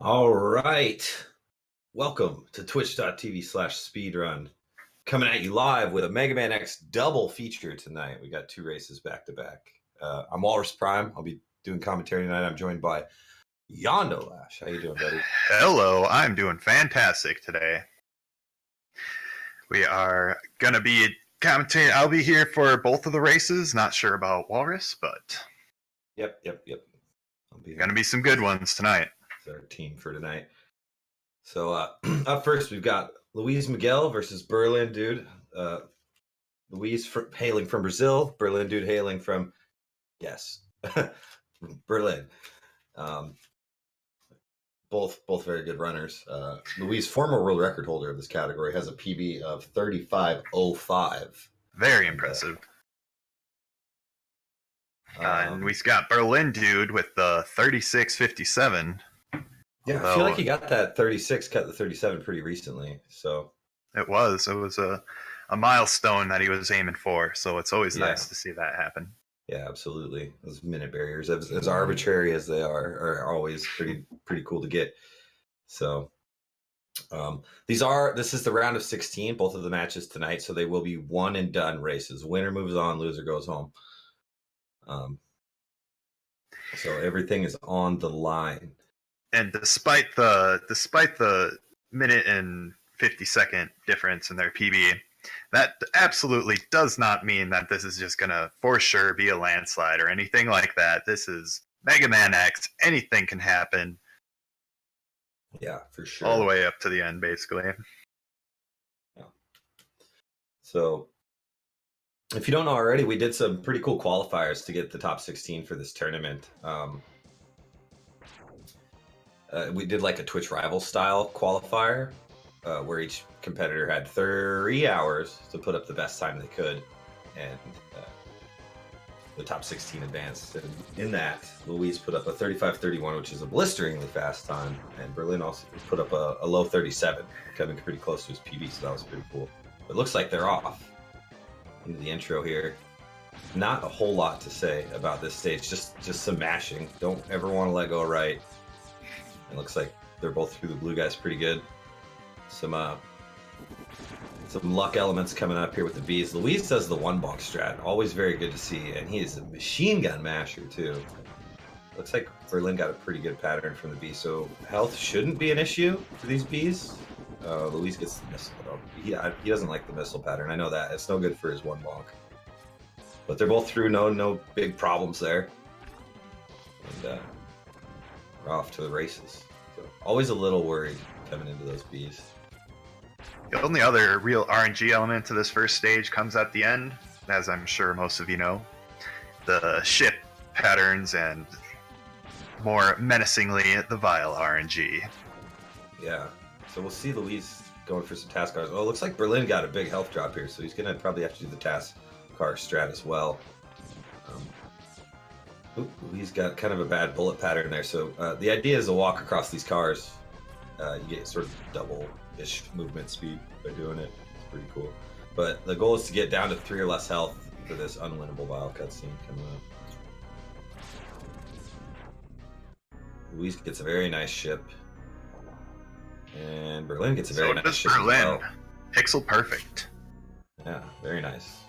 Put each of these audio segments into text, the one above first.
All right. Welcome to twitch.tv/speedrun. Coming at you live with a Mega Man X double feature tonight. We got two races back to back. I'm Walrus Prime. I'll be doing commentary tonight. I'm joined by Yondo Lash. How you doing, buddy? Hello, I'm doing fantastic today. We are going to be commentating. I'll be here for both of the races. Not sure about Walrus, but Yep. I'll be going to be some good ones tonight. It's our team for tonight. So up first, we've got LuizMiguel versus berlindude. Luiz hailing from Brazil, berlindude hailing from, yes, Berlin. Both very good runners. Luiz, former world record holder of this category, has a PB of 35.05. Very impressive. And we've got berlindude with the 36.57. Yeah, I feel like he got that 36, cut the 37 pretty recently. So it was a milestone that he was aiming for. So it's always nice to see that happen. Yeah, absolutely. Those minute barriers, as arbitrary as they are always pretty cool to get. So this is the round of 16, both of the matches tonight, so they will be one and done races. Winner moves on, loser goes home. So everything is on the line. And despite the minute and 50-second difference in their PB, that absolutely does not mean that this is just going to for sure be a landslide or anything like that. This is Mega Man X. Anything can happen. Yeah, for sure. All the way up to the end, basically. Yeah. So, if you don't know already, we did some pretty cool qualifiers to get the top 16 for this tournament. We did like a Twitch rival style qualifier where each competitor had 30 hours to put up the best time they could, and the top 16 advanced. And in that, Luiz put up a 35.31, which is a blisteringly fast time, and Berlin also put up a low 37, coming pretty close to his PB, so that was pretty cool. It looks like they're off into the intro here. Not a whole lot to say about this stage, just some mashing. Don't ever want to let go right. It looks like they're both through the blue guys pretty good. Some luck elements coming up here with the Bs. Luiz does the one bonk strat, always very good to see, and he is a machine gun masher too. Looks like Berlin got a pretty good pattern from the B, so health shouldn't be an issue for these Bs. Luiz gets the missile though. He doesn't like the missile pattern. I know that. It's no good for his one bonk. But they're both through, no big problems there. And we're off to the races. So always a little worried coming into those Bs. The only other real RNG element to this first stage comes at the end, as I'm sure most of you know. The ship patterns and, more menacingly, the Vile RNG. Yeah. So we'll see Luiz going for some task cars. Oh, it looks like Berlin got a big health drop here, so he's going to probably have to do the task car strat as well. He's got kind of a bad bullet pattern there. So the idea is to walk across these cars. You get sort of double-ish movement speed by doing it. It's pretty cool. But the goal is to get down to 3 or less health for this unwinnable Vile cutscene coming up. Luiz gets a very nice ship. And Berlin gets a very nice ship as well. Pixel perfect. Yeah, very nice.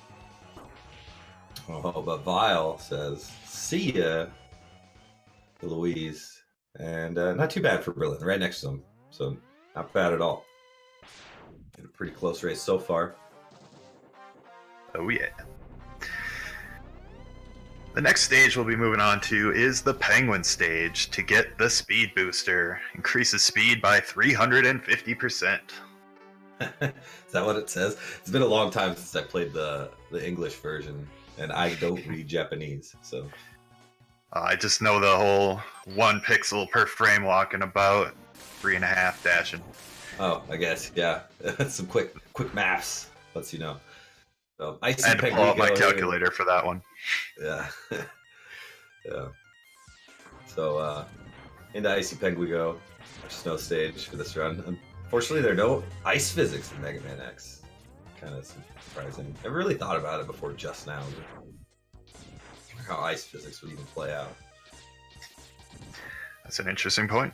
Oh, but Vile says, see ya to Luiz. And not too bad for Berlin, right next to him. So, not bad at all. A pretty close race so far. Oh, yeah. The next stage we'll be moving on to is the Penguin stage to get the speed booster. Increases speed by 350%. Is that what it says? It's been a long time since I played the English version, and I don't read Japanese, so... I just know the whole 1 pixel per frame walking about, 3.5 dashing. Oh, I guess, yeah. Some quick maths lets you know. So, I had to pull out my calculator for that one. Yeah. Yeah. So, into Icy Peng we go. Our snow stage for this run. Unfortunately, there are no ice physics in Mega Man X. Kind of surprising. I really thought about it before just now. How ice physics would even play out. That's an interesting point.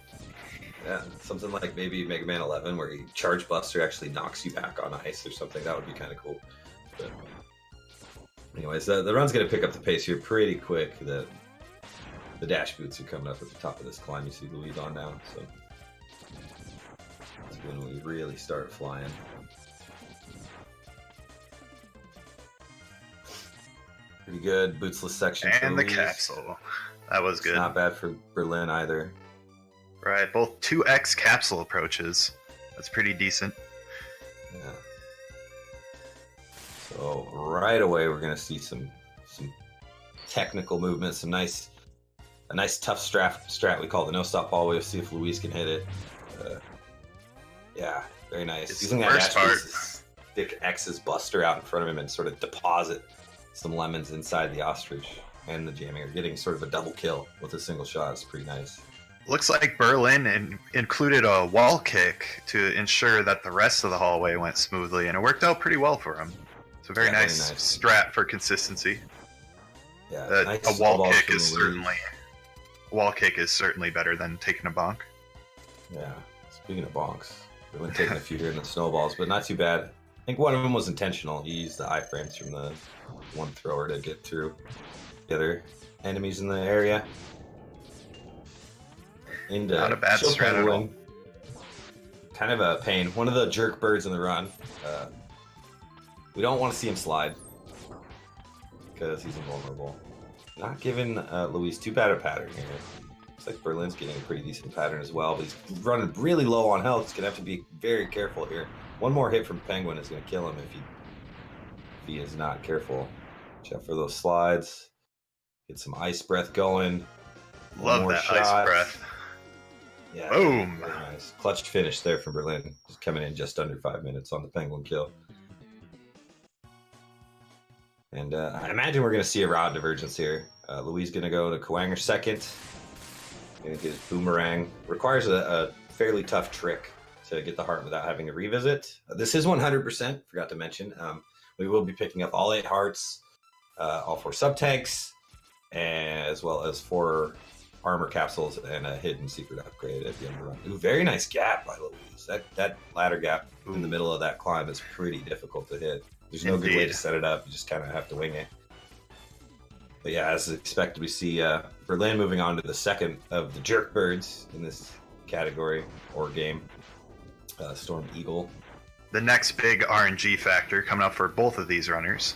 Yeah, something like maybe Mega Man 11, where you Charge Buster actually knocks you back on ice or something. That would be kind of cool. But anyways, the run's going to pick up the pace here pretty quick. The dash boots are coming up at the top of this climb. You see Luis on now, so that's when we really start flying. Pretty good bootsless section. And the capsule. That was good. It's not bad for Berlin either. Right, both 2x capsule approaches. That's pretty decent. Yeah. So right away we're gonna see some technical movement, a nice tough strat we call it the no stop ball. We'll see if Luis can hit it. Yeah, very nice. It's using the that worst dash part. piece to stick X's Buster out in front of him and sort of deposit some lemons inside the ostrich and the jamming. Or getting sort of a double kill with a single shot is pretty nice. Looks like Berlin included a wall kick to ensure that the rest of the hallway went smoothly, and it worked out pretty well for him. It's a very nice strat for consistency. Yeah, A wall kick is certainly better than taking a bonk. Yeah, speaking of bonks, we've been taking a few here in the snowballs, but not too bad. I think one of them was intentional. He used the iframes from the one thrower to get through the other enemies in the area. Not a bad strat at all. Kind of a pain. One of the jerk birds in the run. We don't want to see him slide because he's invulnerable. Not giving Luis too bad a pattern here. Looks like Berlin's getting a pretty decent pattern as well, but he's running really low on health. He's gonna have to be very careful here. One more hit from Penguin is gonna kill him if he is not careful. Watch out for those slides. Get some ice breath going. Love that ice breath. Yeah, boom! Very nice. Clutch finish there from Berlin. Just coming in just under 5 minutes on the Penguin kill. And I imagine we're going to see a route divergence here. Luis going to go to Kwanger second. Going to get his boomerang. Requires a fairly tough trick to get the heart without having to revisit. This is 100%, forgot to mention. We will be picking up all 8 hearts, all 4 sub-tanks, as well as 4 armor capsules and a hidden secret upgrade at the end of the run. Ooh, very nice gap by Luis. That ladder gap in the middle of that climb is pretty difficult to hit. There's no good way to set it up. You just kind of have to wing it. But yeah, as expected, we see Berlin moving on to the second of the jerk birds in this category or game. Storm Eagle. The next big RNG factor coming up for both of these runners.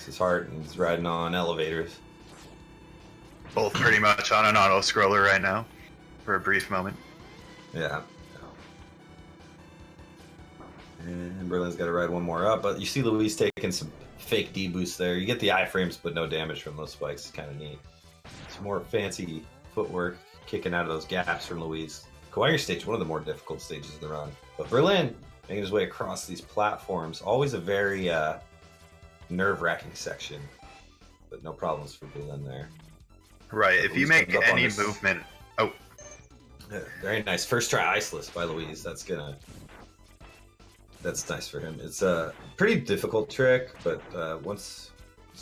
His heart and he's riding on elevators. Both pretty much on an auto scroller right now for a brief moment. Yeah. And Berlin's got to ride one more up, but you see Luis taking some fake D boosts there. You get the iframes, but no damage from those spikes. It's kind of neat. Some more fancy footwork kicking out of those gaps from Luis. Kwanger stage, one of the more difficult stages of the run. But Berlin making his way across these platforms, always a very nerve-wracking section, but no problems for Berlin there. Right, if you make any movement... Oh. Yeah, very nice. First try iceless by Luis. That's nice for him. It's a pretty difficult trick, but once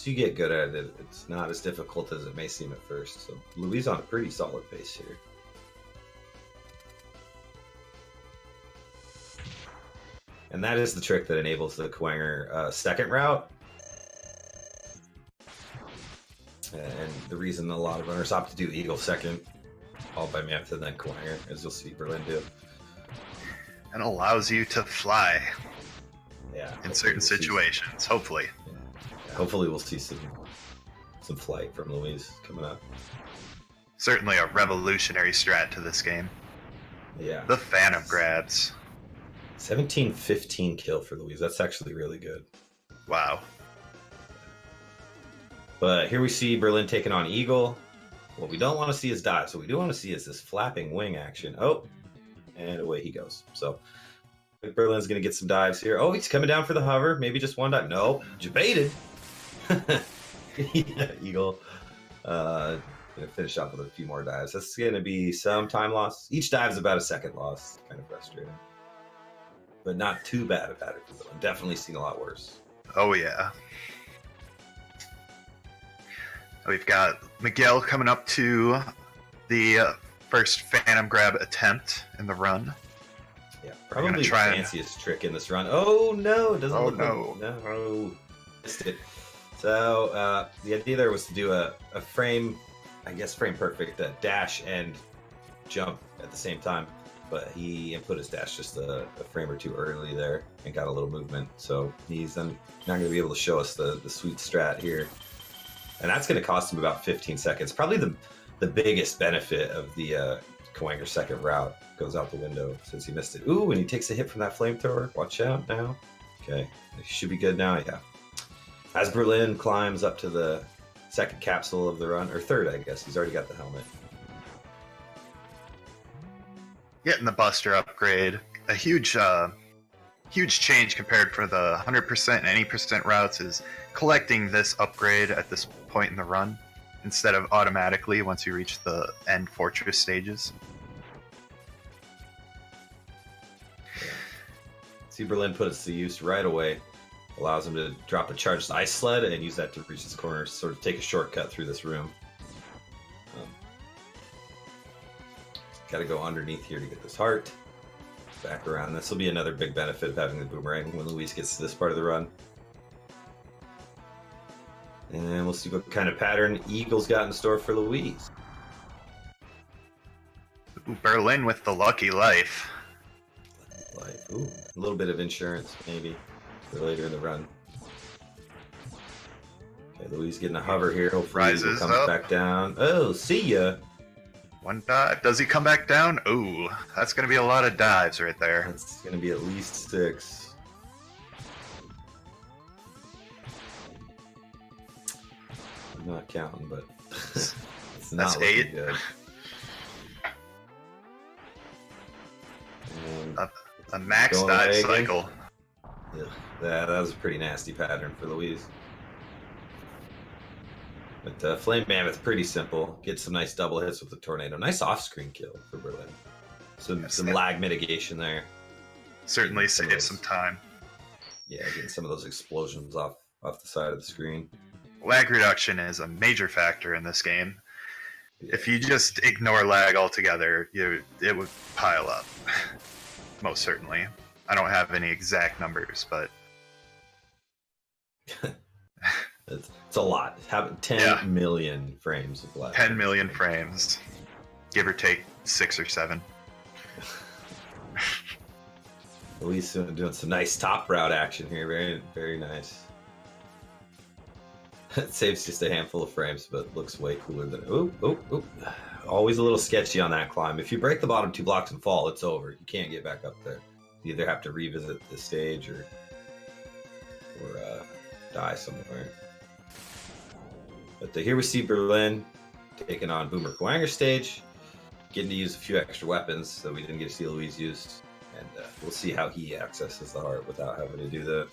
you get good at it, it's not as difficult as it may seem at first. So Luis on a pretty solid pace here. And that is the trick that enables the Kwanger second route. And the reason a lot of runners opt to do Eagle second, followed by Mammoth and then Kwanger, as you'll see Berlin do. And allows you to fly. Yeah. In certain situations, hopefully. Yeah, hopefully we'll see some flight from Luis coming up. Certainly a revolutionary strat to this game. Yeah. The Phantom grabs. 17-15 kill for Luis. That's actually really good. Wow. But here we see Berlin taking on Eagle. What we don't want to see is dives. What we do want to see is this flapping wing action. Oh, and away he goes. So Berlin's going to get some dives here. Oh, he's coming down for the hover. Maybe just one dive. No, baited. Yeah, Eagle. Going to finish off with a few more dives. That's going to be some time loss. Each dive is about a second loss. Kind of frustrating. But not too bad a pattern for Berlin. Definitely seen a lot worse. Oh, yeah. We've got Miguel coming up to the first Phantom grab attempt in the run. Yeah, probably the fanciest trick in this run. Oh no, it doesn't look no. Missed it. So the idea there was to do a frame, I guess frame perfect, dash and jump at the same time. But he input his dash just a frame or two early there and got a little movement. So he's not going to be able to show us the sweet strat here. And that's going to cost him about 15 seconds. Probably the biggest benefit of the Kwanger's second route goes out the window since he missed it. Ooh, and he takes a hit from that flamethrower. Watch out now. Okay, he should be good now, yeah. As Berlin climbs up to the second capsule of the run, or third, I guess. He's already got the helmet. Getting the Buster upgrade, a huge change compared for the 100% and any percent routes is collecting this upgrade at this point in the run instead of automatically once you reach the end fortress stages. Yeah. See Berlin put it to use right away. Allows him to drop a charged ice sled and use that to reach this corner, sort of take a shortcut through this room. Got to go underneath here to get this heart. Back around. This will be another big benefit of having the boomerang when Luis gets to this part of the run. And we'll see what kind of pattern Eagle's got in store for Luis. Berlin with the lucky life. Ooh, a little bit of insurance maybe for later in the run. Okay, Luis getting a hover here. Hopefully he comes back down. Oh, see ya. One dive. Does he come back down? Ooh, that's going to be a lot of dives right there. That's going to be at least 6. I'm not counting, but it's not that's 8. Good. A max dive cycle. Yeah, that was a pretty nasty pattern for Luis. But Flame Mammoth, pretty simple. Get some nice double hits with the tornado. Nice off-screen kill for Berlin. Some lag mitigation there. Certainly saves some time. Yeah, getting some of those explosions off the side of the screen. Lag reduction is a major factor in this game. Yeah. If you just ignore lag altogether, it would pile up. Most certainly. I don't have any exact numbers, but... It's a lot. Having 10 million frames of lag. 10 million frames. Give or take 6 or 7. Luis doing some nice top route action here. Very, very nice. It saves just a handful of frames, but looks way cooler than... Ooh. Always a little sketchy on that climb. If you break the bottom 2 blocks and fall, it's over. You can't get back up there. You either have to revisit the stage or die somewhere. But here we see Berlin taking on Boomer Kwanger's stage, getting to use a few extra weapons that we didn't get to see Luis use, and we'll see how he accesses the heart without having to do the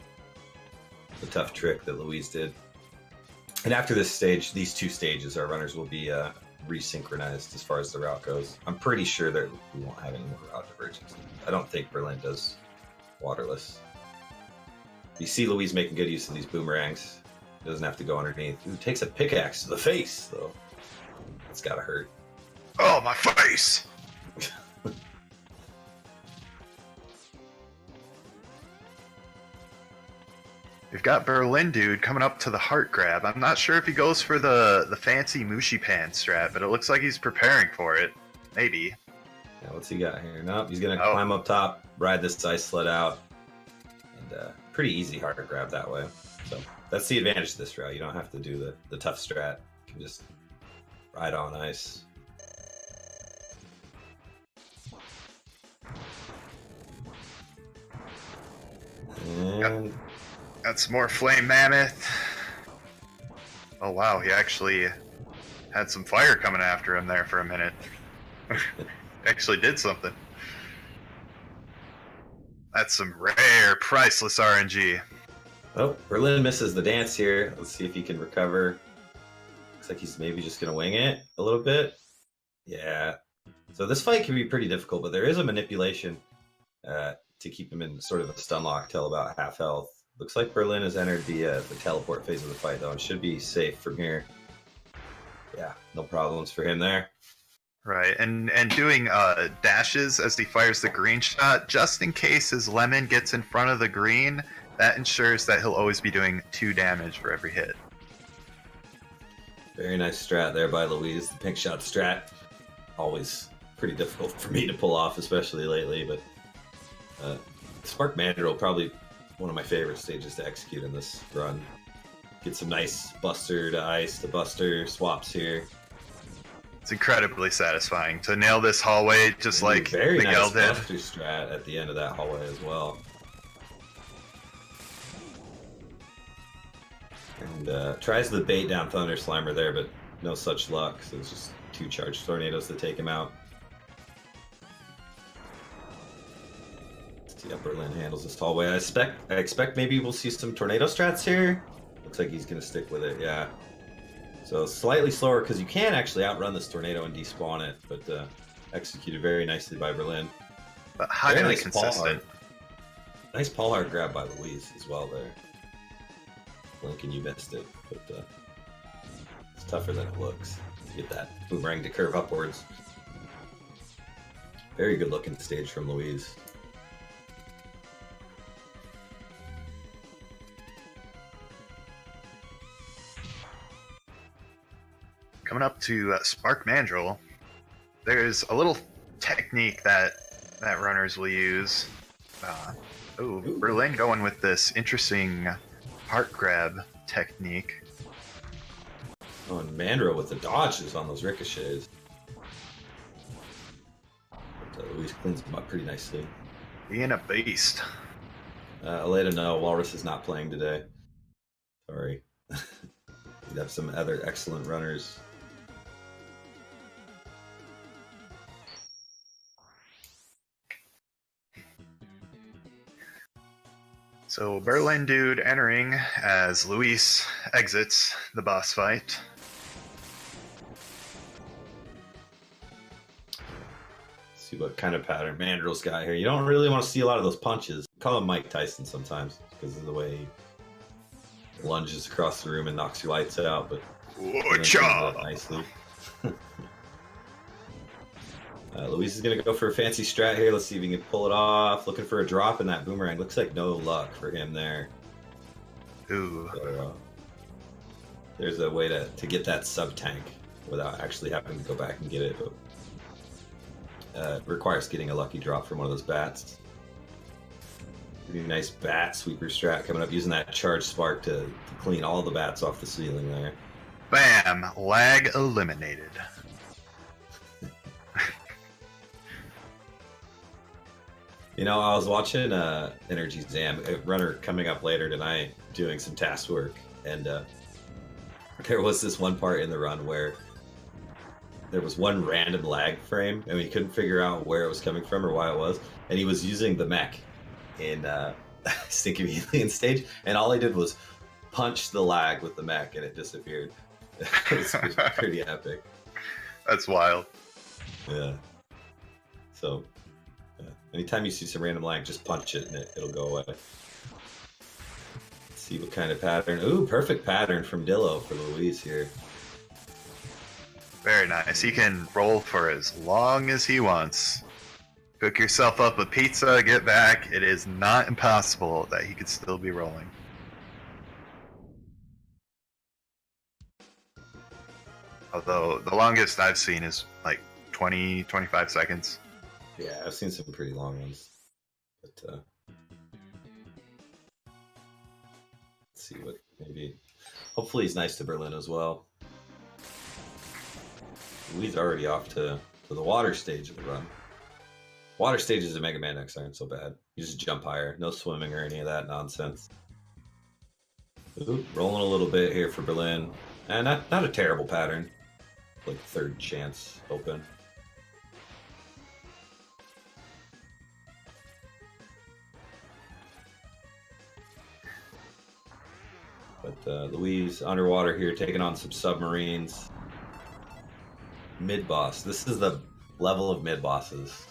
tough trick that Luis did. And after this stage, these 2 stages, our runners will be resynchronized as far as the route goes. I'm pretty sure that we won't have any more route divergence. I don't think Berlin does waterless. You see Luis making good use of these boomerangs. Doesn't have to go underneath. Ooh, takes a pickaxe to the face, though. That's gotta hurt. Oh, my face! We've got berlindude coming up to the heart grab. I'm not sure if he goes for the fancy Mushi Pan strat, but it looks like he's preparing for it. Maybe. Yeah, what's he got here? Nope, he's gonna climb up top, ride this ice sled out, and pretty easy heart grab that way. So that's the advantage of this route. You don't have to do the tough strat. You can just ride on ice. And got some more Flame Mammoth. Oh wow, he actually had some fire coming after him there for a minute. Actually did something. That's some rare, priceless RNG. Oh, Berlin misses the dance here. Let's see if he can recover. Looks like he's maybe just going to wing it a little bit. Yeah. So this fight can be pretty difficult, but there is a manipulation to keep him in sort of a stun lock till about half health. Looks like Berlin has entered the teleport phase of the fight, though, and should be safe from here. Yeah, no problems for him there. Right, and doing dashes as he fires the green shot, just in case his lemon gets in front of the green. That ensures that he'll always be doing 2 damage for every hit. Very nice strat there by Luis. The pink shot strat, always pretty difficult for me to pull off, especially lately. But Spark Mandrill, probably one of my favorite stages to execute in this run. Get some nice buster to ice to buster swaps here. It's incredibly satisfying to nail this hallway, just like very Miguel nice did. Buster strat at the end of that hallway as well. And tries to bait down Thunder Slimer there, but no such luck. So it's just 2 charged tornadoes to take him out. Let's see how Berlin handles this hallway. I expect maybe we'll see some tornado strats here. Looks like he's gonna stick with it. Yeah. So slightly slower because you can actually outrun this tornado and despawn it, but executed very nicely by Berlin. But highly consistent. Nice Paul Hard grab by Luis as well there. Lincoln, you missed it, but it's tougher than it looks to get that boomerang to curve upwards. Very good looking stage from Luis. Coming up to Spark Mandrill, there's a little technique that runners will use. Berlin going with this interesting heart grab technique. Oh, and Mandrill with the dodges on those ricochets. But Luis cleans him up pretty nicely. Being a beast. Aleda, no, Walrus is not playing today. Sorry. We'd have some other excellent runners. So Berlin Dude entering as Luis exits the boss fight. See what kind of pattern Mandrill's got here. You don't really want to see a lot of those punches. Call him Mike Tyson sometimes because of the way he lunges across the room and knocks your lights out, but nicely. Luis is going to go for a fancy strat here. Let's see if he can pull it off. Looking for a drop in that boomerang. Looks like no luck for him there. Ooh. So, there's a way to get that sub-tank without actually having to go back and get it. But, requires getting a lucky drop from one of those bats. Pretty nice bat sweeper strat coming up, using that charged spark to clean all the bats off the ceiling there. Bam! Lag eliminated. You know, I was watching Energy Zam, a runner coming up later tonight, doing some task work, and there was this one part in the run where there was one random lag frame, and we couldn't figure out where it was coming from or why it was, and he was using the mech in Stinky Alien stage, and all he did was punch the lag with the mech, and it disappeared. It was pretty epic. That's wild. Yeah. So... anytime you see some random lag, just punch it and it'll go away. Let's see what kind of pattern. Ooh, perfect pattern from Dillo for Luis here. Very nice. He can roll for as long as he wants. Cook yourself up a pizza, get back. It is not impossible that he could still be rolling. Although the longest I've seen is like 20, 25 seconds. Yeah, I've seen some pretty long ones. But let's see what maybe. Hopefully he's nice to Berlin as well. He's already off to the water stage of the run. Water stages of Mega Man X aren't so bad. You just jump higher. No swimming or any of that nonsense. Ooh, rolling a little bit here for Berlin. And not a terrible pattern. Like third chance open. But Luis underwater here, taking on some submarines. Mid-boss. This is the level of mid-bosses.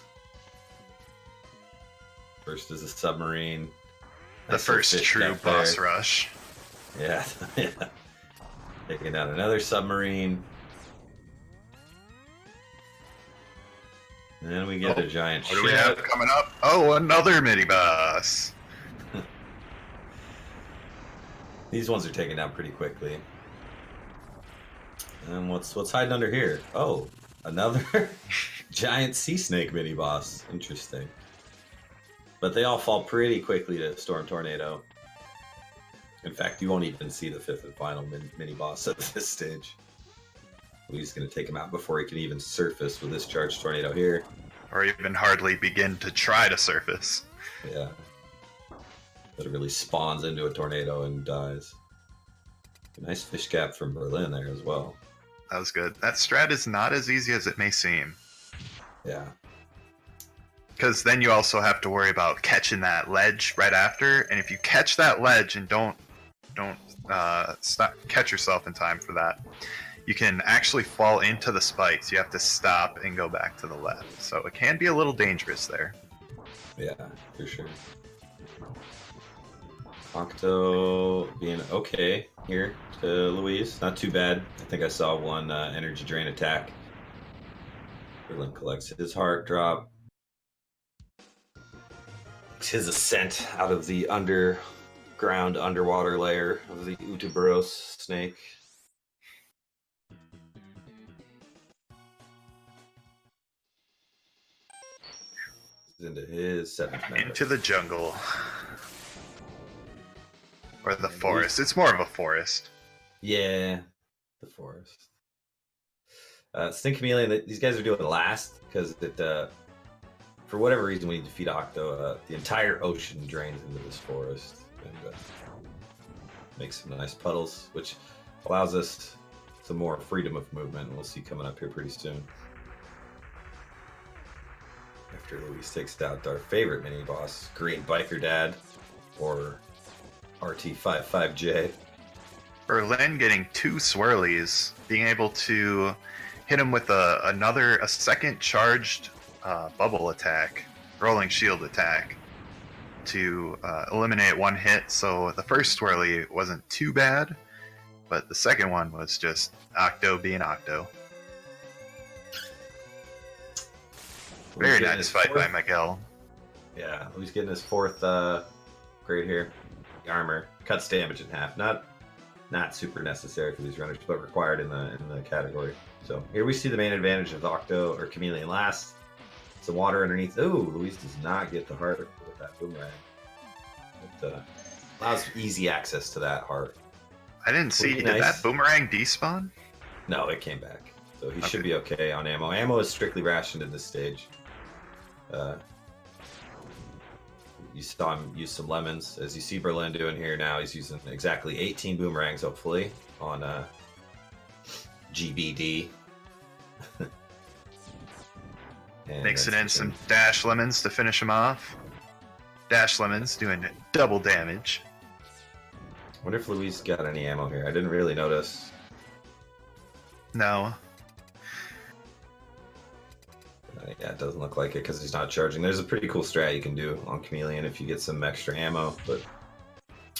First is a submarine. The first true boss rush. Yeah, yeah. Taking down another submarine. And we get a giant What do we have coming up? Oh, another mini boss. These ones are taken down pretty quickly. And what's hiding under here? Oh, another giant sea snake mini boss. Interesting. But they all fall pretty quickly to Storm Tornado. In fact, you won't even see the fifth and final mini boss at this stage. He's going to take him out before he can even surface with this charged tornado here. Or even hardly begin to try to surface. Yeah. Literally spawns into a tornado and dies. A nice fish cap from Berlin there as well. That was good. That strat is not as easy as it may seem. Yeah. Because then you also have to worry about catching that ledge right after, and if you catch that ledge and don't catch yourself in time for that, you can actually fall into the spikes. You have to stop and go back to the left. So it can be a little dangerous there. Yeah, for sure. Octo being okay here to Luis. Not too bad. I think I saw one energy drain attack. Berlin collects his heart drop. His ascent out of the underground, underwater layer of the Utuberos snake. Into his seventh member. Into the jungle. Or the forest. It's more of a forest. Yeah, the forest. Stink Chameleon, these guys are doing last because for whatever reason, when you defeat Octo, the entire ocean drains into this forest and makes some nice puddles, which allows us some more freedom of movement. We'll see coming up here pretty soon. After Luis takes out our favorite mini boss, Green Biker Dad, or RT55J. Berlin getting 2 swirlies, being able to hit him with a second charged bubble attack, rolling shield attack, to eliminate one hit. So the first swirly wasn't too bad, but the second one was just Octo being Octo. Very nice fight by Miguel. Yeah, he's getting his 4th grade here. The armor cuts damage in half. Not super necessary for these runners, but required in the category. So here we see the main advantage of Octo or Chameleon last. Some water underneath. Ooh, Luis does not get the heart with that boomerang. It allows easy access to that heart. I didn't see. Did that boomerang despawn? No, it came back. So he should be okay on ammo. Ammo is strictly rationed at this stage. You saw him use some lemons. As you see Berlin doing here now, he's using exactly 18 boomerangs, hopefully, on GBD. Mixing in some Dash Lemons to finish him off. Dash Lemons doing double damage. I wonder if Luis got any ammo here. I didn't really notice. No. Yeah, it doesn't look like it because he's not charging. There's a pretty cool strat you can do on Chameleon if you get some extra ammo. But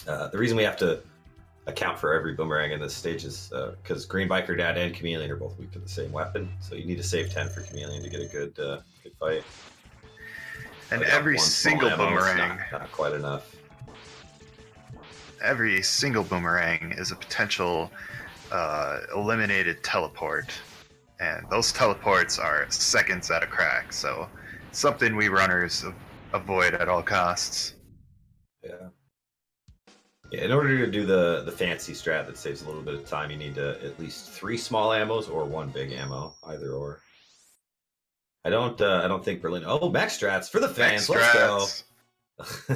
the reason we have to account for every boomerang in this stage is because Green Biker Dad and Chameleon are both weak to the same weapon. So you need to save 10 for Chameleon to get a good fight. And every single boomerang... Not quite enough. Every single boomerang is a potential eliminated teleport. And those teleports are seconds at a crack, so something we runners avoid at all costs. Yeah. Yeah, in order to do the fancy strat that saves a little bit of time, you need at least 3 small ammos or 1 big ammo, either or. I don't think Berlin. Oh, max strats for the fans. Let's go.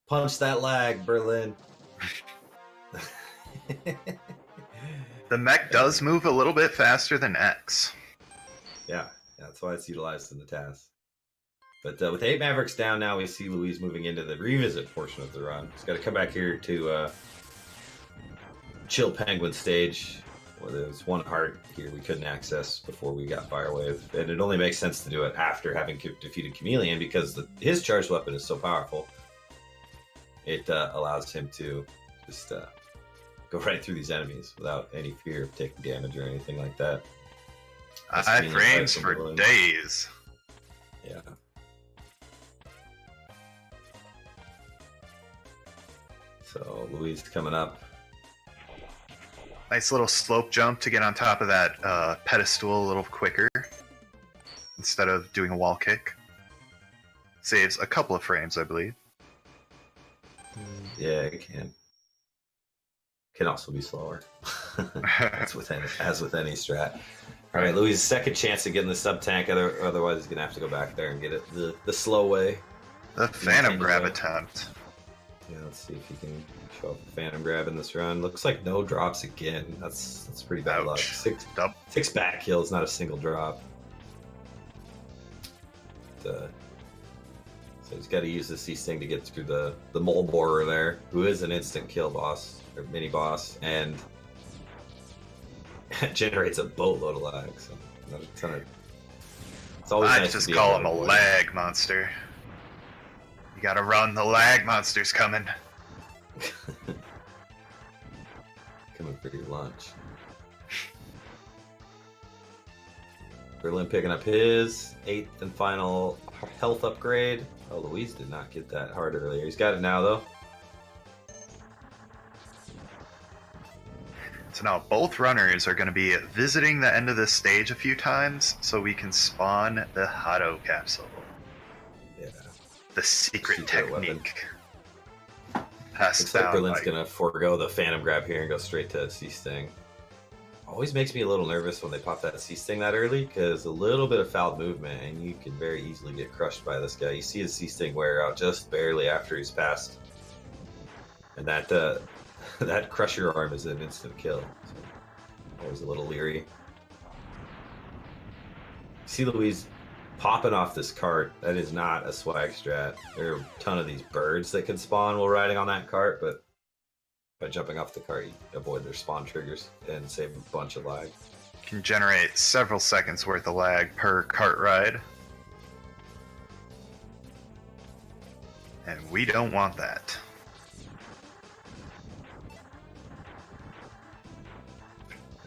Punch that lag, Berlin. The mech does move a little bit faster than X. Yeah, that's why it's utilized in the task. But with 8 Mavericks down now, we see Luis moving into the revisit portion of the run. He's got to come back here to Chill Penguin stage. Well, there's 1 heart here we couldn't access before we got Fire Wave. And it only makes sense to do it after having defeated Chameleon because his charged weapon is so powerful. It allows him to just... go right through these enemies without any fear of taking damage or anything like that. 5 frames for days. Yeah. So Louise coming up. Nice little slope jump to get on top of that pedestal a little quicker instead of doing a wall kick. Saves a couple of frames, I believe. Yeah, it can. Can also be slower. as with any strat. All right, Louis' second chance of getting the sub tank. Otherwise, he's gonna have to go back there and get it the slow way. The Phantom Grab attempt. Yeah, let's see if he can show up a Phantom Grab in this run. Looks like no drops again. That's pretty bad luck. Six back kills, not a single drop. So he's got to use the C-Sting to get through the mole borer there, who is an instant kill boss, or mini boss, and generates a boatload of lag. So not a ton of... It's always nice just to call him a lag monster. You gotta run, the lag monster's coming. Coming for your lunch. Berlin picking up his 8th and final health upgrade. Oh, Louise did not get that hard earlier. He's got it now, though. So now both runners are going to be visiting the end of this stage a few times so we can spawn the Hado capsule. Yeah. The secret technique. Looks like Berlin's going to forego the Phantom Grab here and go straight to C-Sting. Always makes me a little nervous when they pop that C-Sting that early, because a little bit of foul movement and you can very easily get crushed by this guy. You see his C-Sting wear out just barely after he's passed. And that that crusher arm is an instant kill. So always a little leery. See Louise popping off this cart. That is not a swag strat. There are a ton of these birds that can spawn while riding on that cart, but by jumping off the cart, you avoid their spawn triggers and save a bunch of lag. Can generate several seconds worth of lag per cart ride. And we don't want that.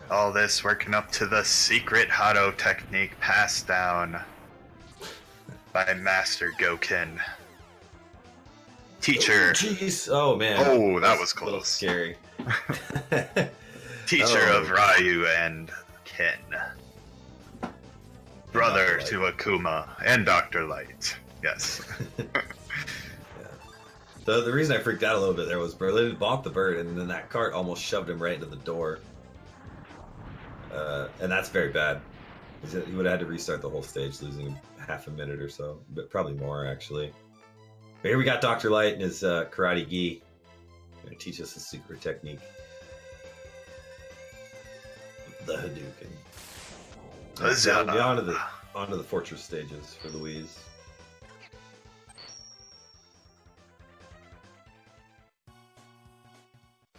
All this working up to the secret Hado technique passed down by Master Goken. Teacher. Jeez. Oh, man. Oh, that was close. A little scary. Teacher of Ryu and Ken. Brother to Akuma and Dr. Light. Yes. Yeah. The reason I freaked out a little bit there was Berlin bonked the bird, and then that cart almost shoved him right into the door. And that's very bad. He would have had to restart the whole stage, losing half a minute or so. But probably more, actually. But here we got Dr. Light and his karate gi. Going to teach us a secret technique. The Hadouken. Huzzah. Onto the fortress stages for Louise.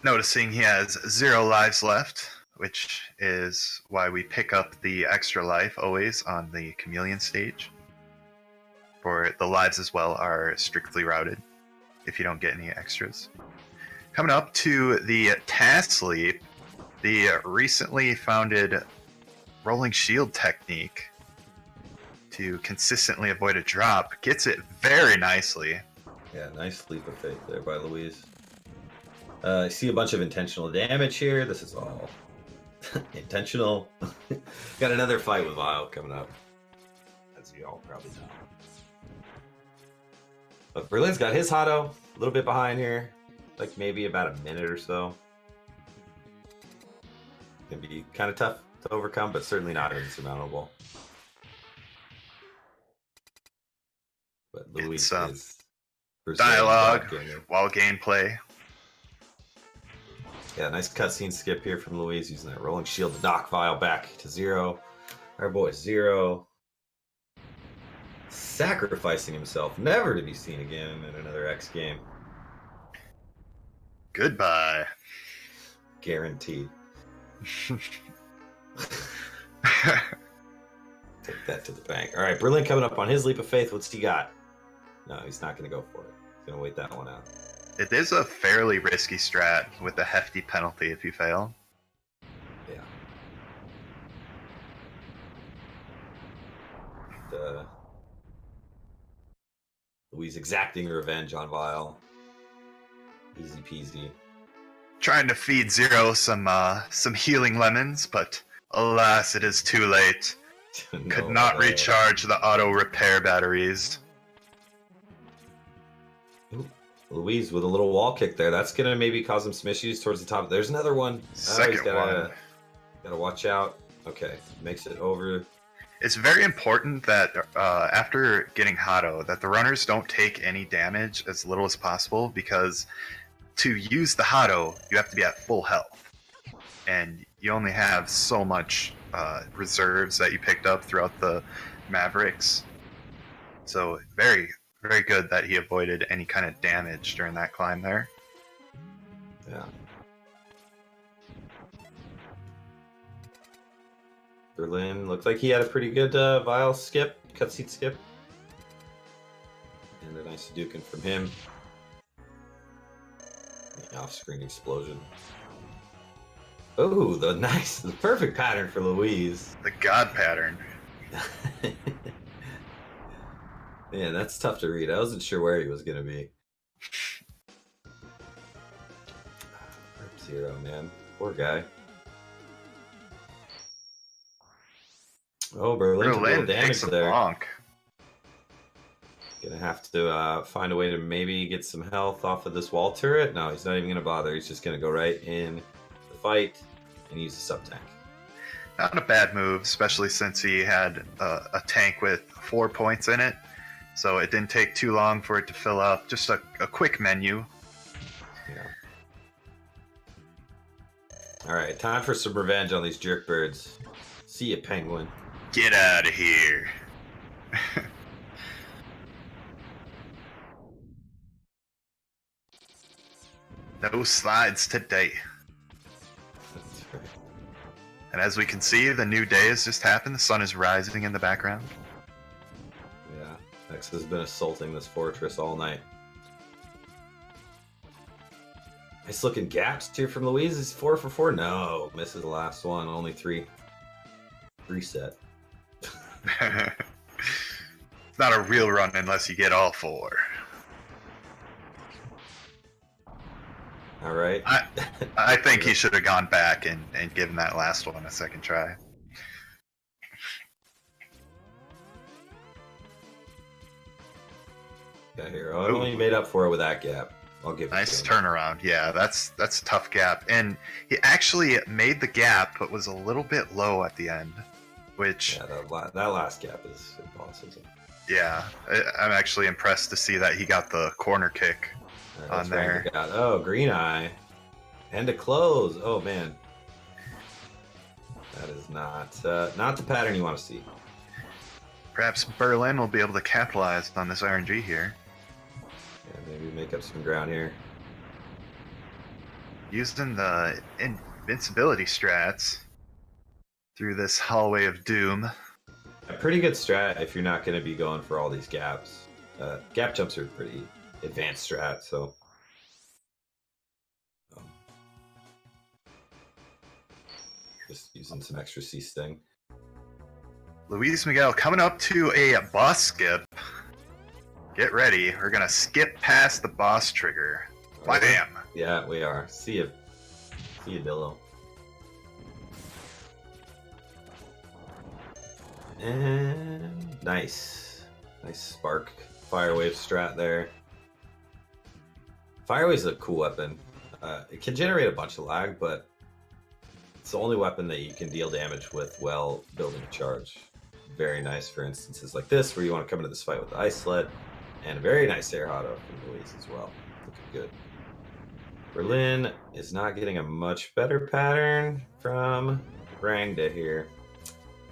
Noticing he has 0 lives left, which is why we pick up the extra life always on the chameleon stage. For the lives as well are strictly routed if you don't get any extras. Coming up to the task sleep, the recently founded rolling shield technique to consistently avoid a drop gets it very nicely. Yeah, nice leap of faith there by Louise. I see a bunch of intentional damage here. This is all intentional. Got another fight with Vile coming up, as you all probably know. But Berlin's got his Hado a little bit behind here, like maybe about a minute or so. Can be kind of tough to overcome, but certainly not insurmountable. But Louise is dialogue while gameplay. Yeah, nice cutscene skip here from Louise using that rolling shield to knock Vile back to 0. Our boy 0. Sacrificing himself, never to be seen again in another X game. Goodbye. Guaranteed. Take that to the bank. All right, Berlin coming up on his leap of faith. What's he got? No, he's not going to go for it. He's going to wait that one out. It is a fairly risky strat with a hefty penalty if you fail. Yeah. Louise exacting revenge on Vile. Easy peasy. Trying to feed Zero some healing lemons, but alas, it is too late. Could not recharge the auto repair batteries. Ooh, Louise with a little wall kick there. That's gonna maybe cause him some issues towards the top. There's another one. Second one. Gotta watch out. Okay, makes it over. It's very important that after getting Hado, that the runners don't take any damage as little as possible, because to use the Hado, you have to be at full health. And you only have so much reserves that you picked up throughout the Mavericks. So very, very good that he avoided any kind of damage during that climb there. Yeah. Berlin looked like he had a pretty good Vile skip, cutscene skip. And a nice Hadouken from him. The off-screen explosion. Oh, the perfect pattern for Louise. The God pattern. Man, that's tough to read. I wasn't sure where he was going to be. Zero, man. Poor guy. Oh, Berlin took a little damage there. Bonk. Gonna have to find a way to maybe get some health off of this wall turret. No, he's not even gonna bother. He's just gonna go right in the fight and use the sub-tank. Not a bad move, especially since he had a tank with 4 points in it. So it didn't take too long for it to fill up. Just a quick menu. Yeah. Alright, time for some revenge on these jerk birds. See ya, penguin. Get out of here. No slides today. That's right. And as we can see, the new day has just happened. The sun is rising in the background. Yeah, X has been assaulting this fortress all night. Nice looking gaps too from Louise. Is 4 for 4? No, misses the last one. Only 3. Reset. It's not a real run unless you get all 4. All right. I think he should have gone back and given that last one a second try. Got here. Oh, I only made up for it with that gap. I'll give it Nice to him. turnaround. Yeah, that's a tough gap. And he actually made the gap, but was a little bit low at the end. Which, Yeah, that last gap is impossible. yeah, I'm actually impressed to see that he got the corner kick on there. Oh, green eye. And to close. Oh, man. That is not the pattern you want to see. Perhaps Berlin will be able to capitalize on this RNG here. Yeah, maybe make up some ground here. Using the invincibility strats through this hallway of doom. A pretty good strat if you're not going to be going for all these gaps. Gap jumps are pretty advanced strat, so. Just using some extra C sting. LuizMiguel coming up to a boss skip. Get ready, we're gonna skip past the boss trigger. Bam! Yeah, we are. See ya, Dillo. And nice spark fire wave strat there. Fire wave is a cool weapon. It can generate a bunch of lag, but it's the only weapon that you can deal damage with while building a charge. Very nice for instances like this, where you want to come into this fight with the ice sled, and a very nice air Hado from Louise as well. Looking good. Berlin is not getting a much better pattern from Rangda here.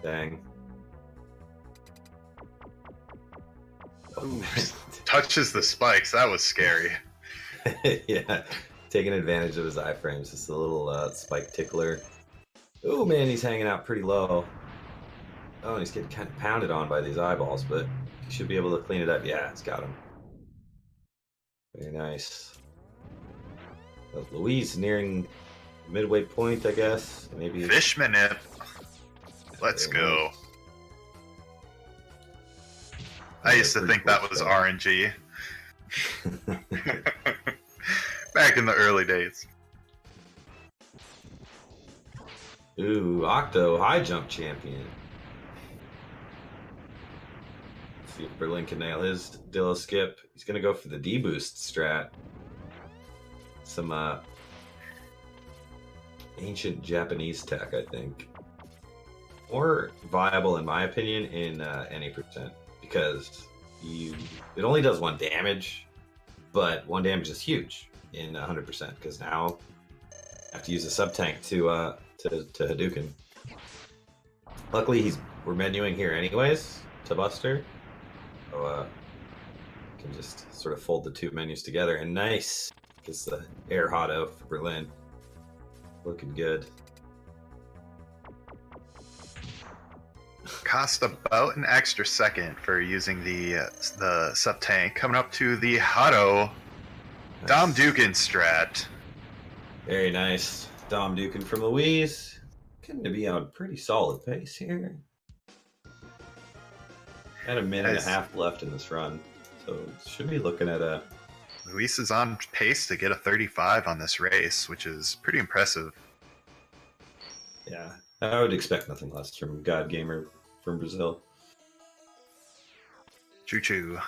Dang. Ooh, touches the spikes. That was scary. Yeah, taking advantage of his iframes. Just a little spike tickler. Oh man, he's hanging out pretty low. Oh, and he's getting kind of pounded on by these eyeballs, but he should be able to clean it up. Yeah, it's got him. Very nice. Well, Louise nearing midway point, I guess. Maybe Fishmanip. Let's go. I used to think that was RNG. Back in the early days. Ooh, Octo high jump champion. Let's see if Berlin can nail his Dillo skip. He's gonna go for the D boost strat. Some ancient Japanese tech, I think. More viable, in my opinion, in any percent, because it only does 1 damage, but 1 damage is huge in 100%, because now I have to use a sub tank to Hadouken. Luckily, we're menuing here anyways to Buster, so can just sort of fold the 2 menus together, and nice gets the air Hotto for Berlin. Looking good. Cost about an extra second for using the sub tank. Coming up to the Hotto Dom Dukin strat. Very nice. Dom Dukin from Luiz. Getting to be on a pretty solid pace here. Had a minute and a half left in this run, so should be looking at a... Luis is on pace to get a 35 on this race, which is pretty impressive. Yeah, I would expect nothing less from God Gamer from Brazil. Choo-choo.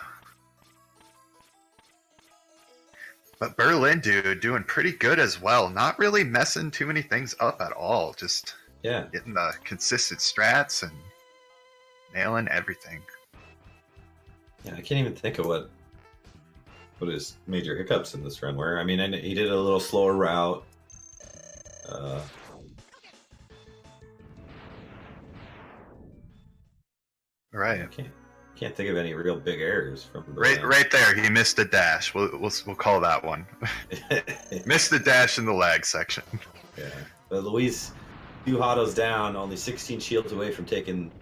But Berlin dude doing pretty good as well. Not really messing too many things up at all. Just getting the consistent strats and nailing everything. Yeah, I can't even think of what his major hiccups in this run were. I mean, he did a little slower route. Right. I can't think of any real big errors from right there. He missed a dash. We'll call that one. Missed the dash in the lag section. Yeah, but Luis, 2 Hottos down, only 16 shields away from taking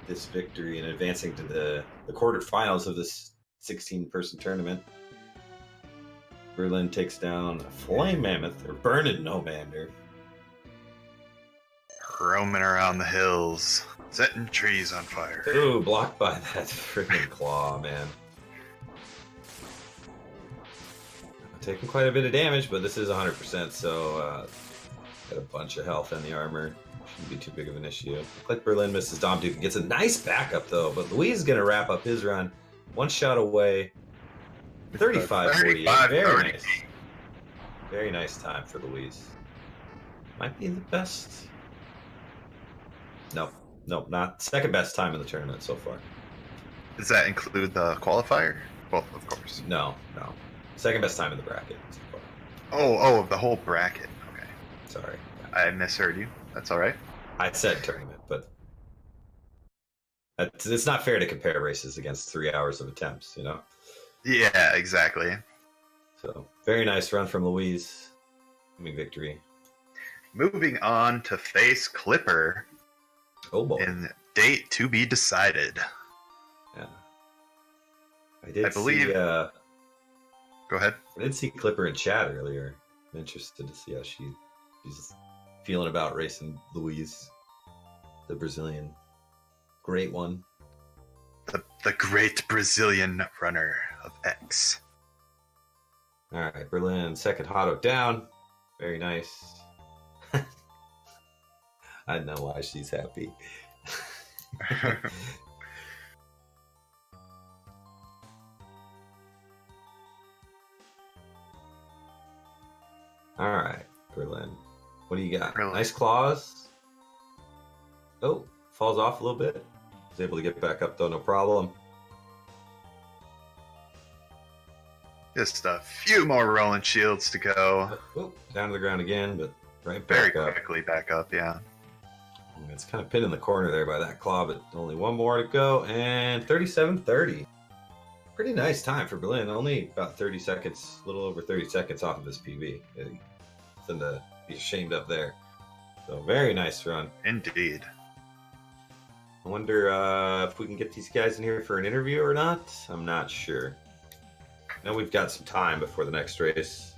this victory and advancing to the quarterfinals of this 16-person tournament. Berlin takes down a Flame Mammoth, or Burning Nomander. Roaming around the hills, setting trees on fire. Ooh, blocked by that freaking claw, man. Taking quite a bit of damage, but this is 100%, so got a bunch of health in the armor. Shouldn't be too big of an issue. Looks like Berlin misses Dom Duke. Gets a nice backup, though, but Luis is going to wrap up his run. 1 shot away. 35-48. Very nice. Very nice time for Luis. Might be the best. Nope, not second best time in the tournament so far. Does that include the qualifier? Well, of course. No. Second best time in the bracket so far. Oh, the whole bracket. Okay. Sorry. I misheard you. That's all right. I said tournament, but it's not fair to compare races against 3 hours of attempts, you know? Yeah, exactly. So, very nice run from Luis. Victory. Moving on to face Clipper. Oh boy. In date to be decided. Yeah. I believe. Go ahead. I did see Clipper in chat earlier. I'm interested to see how she's feeling about racing Luis, the Brazilian. Great one. The great Brazilian runner of X. All right, Berlin, second Hotto down. Very nice. I know why she's happy. All right, Berlin. What do you got? Berlin. Nice claws. Oh, falls off a little bit. Was able to get back up though, no problem. Just a few more rolling shields to go. Oh, down to the ground again, but right Very back up. quickly back up, yeah. It's kind of pinned in the corner there by that claw, but only 1 more to go, and 37:30. Pretty nice time for Berlin. Only about 30 seconds, a little over 30 seconds off of his PB. Nothing to be ashamed of there. So very nice run. Indeed. I wonder if we can get these guys in here for an interview or not. I'm not sure. I know we've got some time before the next race.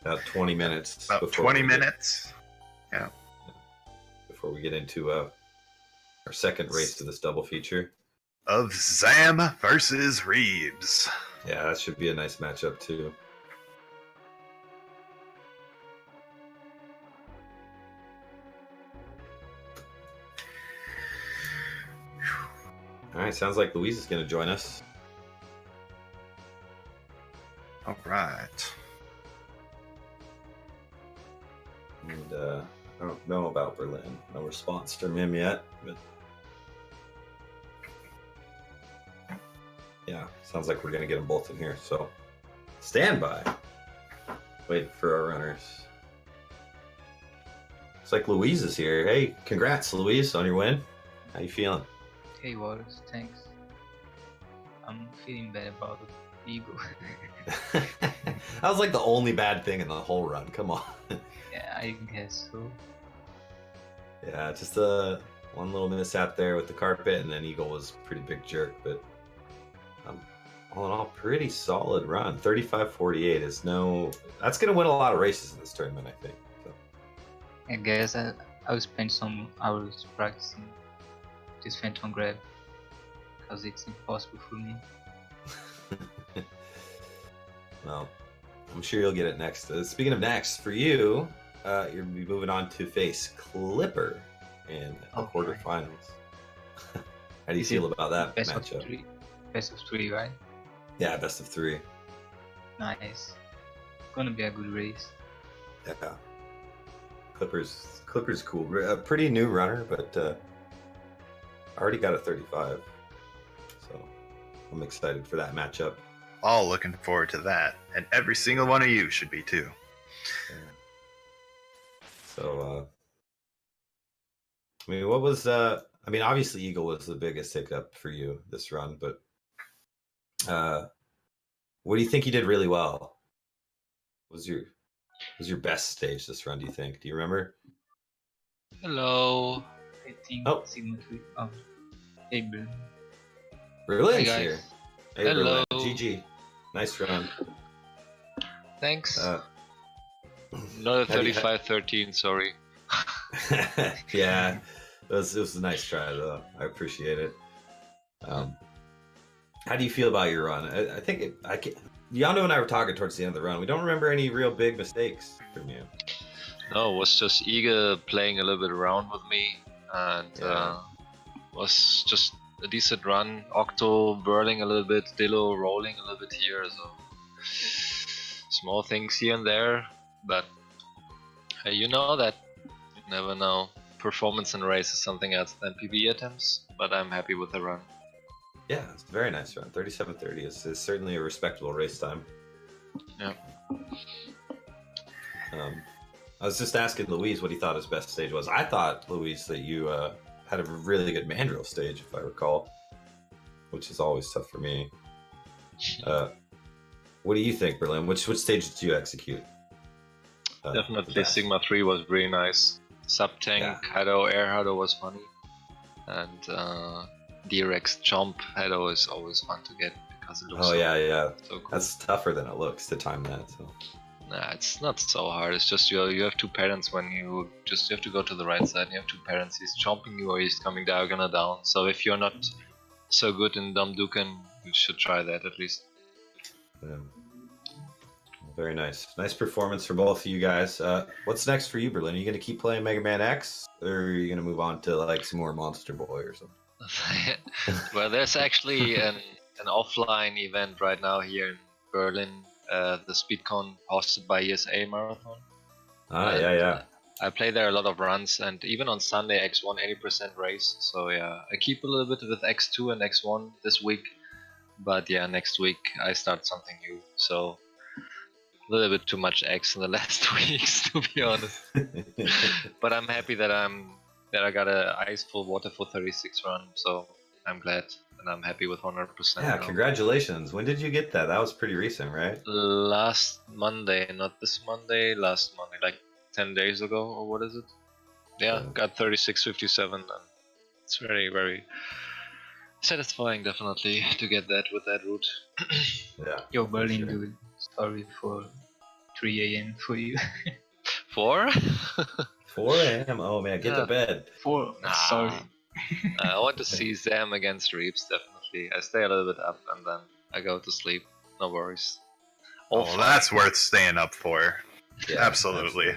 About 20 minutes. About 20 minutes. Yeah. Before we get into our second race to this double feature. of Zam versus Reeves. Yeah, that should be a nice matchup too. All right, sounds like Luis is going to join us. All right. And I don't know about Berlin. No response from him yet. But yeah, sounds like we're going to get them both in here. So stand by. Wait for our runners. It's like Louise is here. Hey, congrats, Louise, on your win. How you feeling? Hey, Waters, thanks. I'm feeling bad about the ego. That was like the only bad thing in the whole run. Come on. Yeah, I guess so. Yeah, just one little mishap there with the carpet, and then Eagle was a pretty big jerk. But all in all, pretty solid run. 35-48 is that's going to win a lot of races in this tournament, I think. So. I guess I will spend some hours practicing this phantom grab because it's impossible for me. Well, I'm sure you'll get it next. Speaking of next, for you, you'll be moving on to face Clipper in the quarterfinals. How do you feel about that best matchup? Best of three, right? Yeah, best of three. Nice. Gonna be a good race. Yeah. Clipper's cool. A pretty new runner, but already got a 35. So I'm excited for that matchup. All looking forward to that, and every single one of you should be too. Yeah. So, I mean, what was obviously Eagle was the biggest hiccup for you this run, but what do you think you did really well? What was your best stage this run, do you think? Do you remember? Hello. I think Sigma 3. Hey, Bill. Berlin's Hey, here. guys. Hey, Hello. Berlin. GG. Nice run. Thanks. Uh, Not a have you- 35-13, sorry. Yeah, it was a nice try though. I appreciate it. How do you feel about your run? I think Yando and I were talking towards the end of the run. We don't remember any real big mistakes from you. No, it was just Iga playing a little bit around with me, and Yeah. was just a decent run. Octo whirling a little bit, Dillo rolling a little bit here, so small things here and there, but you know that you never know. Performance in race is something else than PB attempts, but I'm happy with the run. Yeah, it's a very nice run. 37:30 is certainly a respectable race time. Yeah. I was just asking Louise what he thought his best stage was. I thought, Louise, that you had a really good mandrill stage, if I recall, which is always tough for me. What do you think, Berlin? Which stage did you execute? Definitely Sigma 3 was really nice. Sub-tank, Hado, air Hado was funny. And D-Rex jump Hado is always fun to get because it looks yeah. so cool. That's tougher than it looks to time that. So. Nah, it's not so hard. It's just you have two parents when you have to go to the right side. And you have two parents. He's jumping you or he's coming diagonal down. So if you're not so good in Duken, you should try that at least. Yeah. Very nice. Nice performance for both of you guys. What's next for you, Berlin? Are you going to keep playing Mega Man X, or are you going to move on to like some more Monster Boy or something? Well, there's actually an offline event right now here in Berlin, the SpeedCon hosted by GSA Marathon. Yeah. I play there a lot of runs, and even on Sunday X1 80% race. So yeah, I keep a little bit with X2 and X1 this week, but yeah, next week I start something new. So a little bit too much X in the last weeks, to be honest. But I'm happy that I got a ice full water for 36 run, so I'm glad and I'm happy with 100%. Yeah, now. congratulations. When did you get that? That was pretty recent, right? Last Monday, not this Monday, last Monday, like 10 days ago, or what is it? Yeah, got 36.57, and it's very, very satisfying, definitely, to get that with that route. Yeah. Yo, Berlin, dude. Sorry for 3 a.m. for you. 4? 4 a.m. Oh man, get to bed. 4. Nah. Sorry. I want to see Zam against Reeves, definitely. definitely. I stay a little bit up and then I go to sleep. No worries. Oh, All well, fine. that's worth staying up for. Yeah, Absolutely.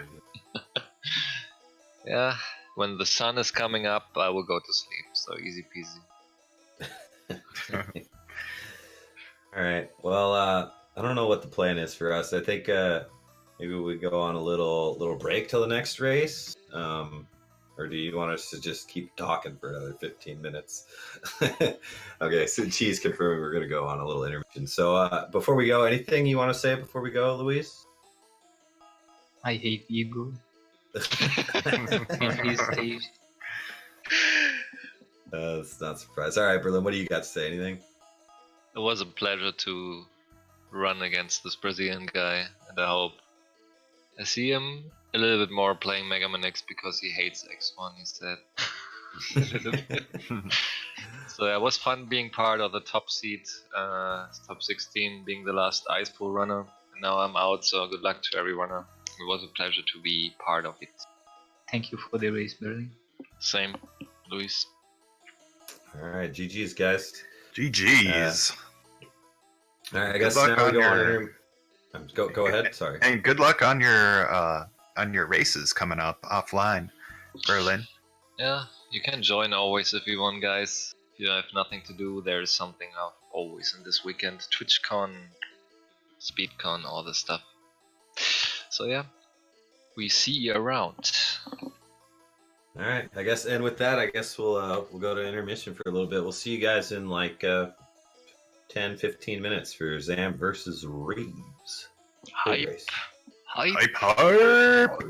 Yeah, when the sun is coming up, I will go to sleep. So easy peasy. All right. Well, I don't know what the plan is for us. I think maybe we go on a little break till the next race, or do you want us to just keep talking for another 15 minutes? Okay, so Cheese confirming we're going to go on a little intermission. So before we go, anything you want to say before we go, Luis? I hate Igor and his stage. That's not surprised. All right, Berlin, what do you got to say? Anything? It was a pleasure to run against this Brazilian guy, and I hope I see him a little bit more playing Mega Man X because he hates X1, he said. So yeah, it was fun being part of the top seed, top 16, being the last ice pool runner. And now I'm out, so good luck to every runner. It was a pleasure to be part of it. Thank you for the race, Berlin. Same, Luis. All right, GG's, guys. GG's. All right, I Good guess luck now we on go on. your- Go ahead. Sorry. And good luck on your races coming up offline, Berlin. Yeah, you can join always if you want, guys. If you have nothing to do, there's something up always in this weekend. TwitchCon, SpeedCon, all this stuff. So yeah, we see you around. All right, I guess, and with that, I guess we'll go to intermission for a little bit. We'll see you guys in like 10-15 minutes for Zam versus Reeves. Hype. Race. Hype. Hype, hype.